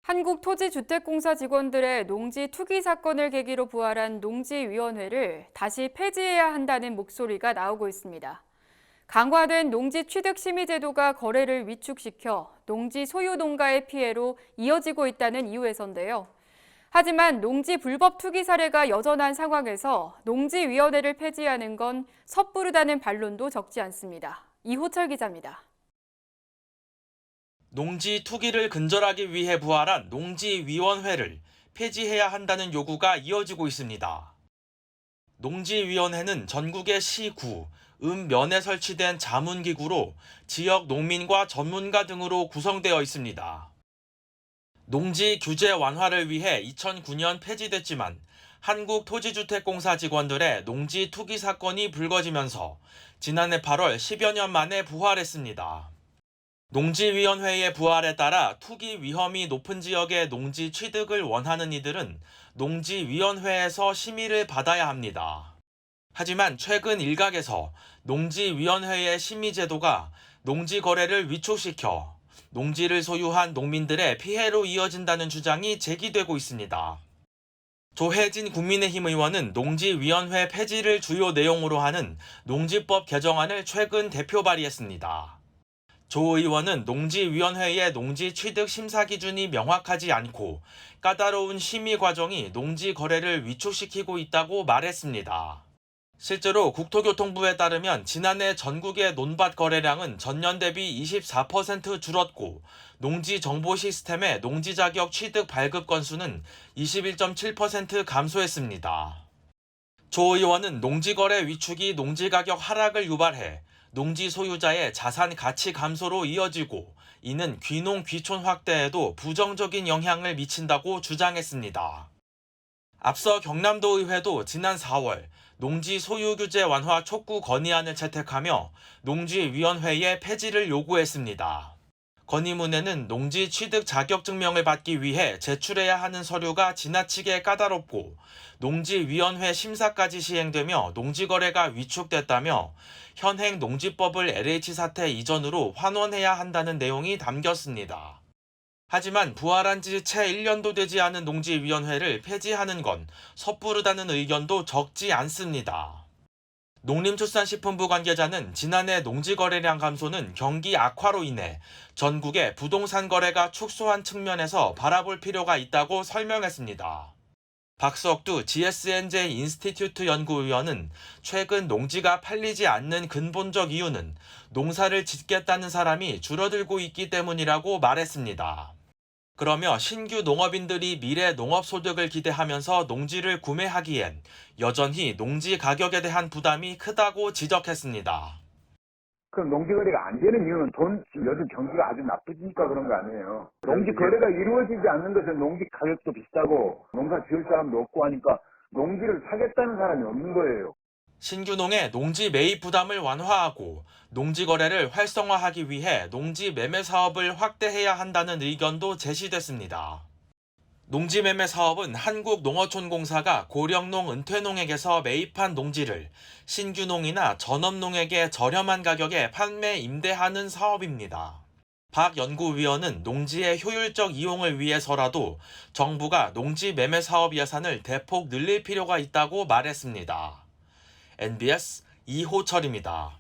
한국토지주택공사 직원들의 농지 투기 사건을 계기로 부활한 농지위원회를 다시 폐지해야 한다는 목소리가 나오고 있습니다. 강화된 농지 취득 심의 제도가 거래를 위축시켜 농지 소유 농가의 피해로 이어지고 있다는 이유에서인데요. 하지만 농지 불법 투기 사례가 여전한 상황에서 농지위원회를 폐지하는 건 섣부르다는 반론도 적지 않습니다. 이호철 기자입니다. 농지 투기를 근절하기 위해 부활한 농지위원회를 폐지해야 한다는 요구가 이어지고 있습니다. 농지위원회는 전국의 시구, 읍면에 설치된 자문기구로 지역 농민과 전문가 등으로 구성되어 있습니다. 농지 규제 완화를 위해 2009년 폐지됐지만 한국토지주택공사 직원들의 농지 투기 사건이 불거지면서 지난해 8월 10여 년 만에 부활했습니다. 농지위원회의 부활에 따라 투기 위험이 높은 지역의 농지 취득을 원하는 이들은 농지위원회에서 심의를 받아야 합니다. 하지만 최근 일각에서 농지위원회의 심의 제도가 농지 거래를 위축시켜 농지를 소유한 농민들의 피해로 이어진다는 주장이 제기되고 있습니다. 조혜진 국민의힘 의원은 농지위원회 폐지를 주요 내용으로 하는 농지법 개정안을 최근 대표 발의했습니다. 조 의원은 농지위원회의 농지 취득 심사 기준이 명확하지 않고 까다로운 심의 과정이 농지 거래를 위축시키고 있다고 말했습니다. 실제로 국토교통부에 따르면 지난해 전국의 논밭 거래량은 전년 대비 24% 줄었고 농지 정보 시스템의 농지 자격 취득 발급 건수는 21.7% 감소했습니다. 조 의원은 농지 거래 위축이 농지 가격 하락을 유발해 농지 소유자의 자산 가치 감소로 이어지고 이는 귀농 귀촌 확대에도 부정적인 영향을 미친다고 주장했습니다. 앞서 경남도 의회도 지난 4월 농지 소유 규제 완화 촉구 건의안을 채택하며 농지위원회의 폐지를 요구했습니다. 건의문에는 농지 취득 자격증명을 받기 위해 제출해야 하는 서류가 지나치게 까다롭고 농지위원회 심사까지 시행되며 농지거래가 위축됐다며 현행 농지법을 LH 사태 이전으로 환원해야 한다는 내용이 담겼습니다. 하지만 부활한 지 채 1년도 되지 않은 농지위원회를 폐지하는 건 섣부르다는 의견도 적지 않습니다. 농림축산식품부 관계자는 지난해 농지거래량 감소는 경기 악화로 인해 전국의 부동산 거래가 축소한 측면에서 바라볼 필요가 있다고 설명했습니다. 박석두 GSNJ 인스티튜트 연구위원은 최근 농지가 팔리지 않는 근본적 이유는 농사를 짓겠다는 사람이 줄어들고 있기 때문이라고 말했습니다. 그러며 신규 농업인들이 미래 농업소득을 기대하면서 농지를 구매하기엔 여전히 농지 가격에 대한 부담이 크다고 지적했습니다. 그럼 농지 거래가 안 되는 이유는 요즘 경기가 아주 나쁘니까 그런 거 아니에요. 농지 거래가 이루어지지 않는 것은 농지 가격도 비싸고 농사 지을 사람도 없고 하니까 농지를 사겠다는 사람이 없는 거예요. 신규농의 농지 매입 부담을 완화하고 농지 거래를 활성화하기 위해 농지 매매 사업을 확대해야 한다는 의견도 제시됐습니다. 농지 매매 사업은 한국농어촌공사가 고령농, 은퇴농에게서 매입한 농지를 신규농이나 전업농에게 저렴한 가격에 판매, 임대하는 사업입니다. 박 연구위원은 농지의 효율적 이용을 위해서라도 정부가 농지 매매 사업 예산을 대폭 늘릴 필요가 있다고 말했습니다. NBS 이호철입니다.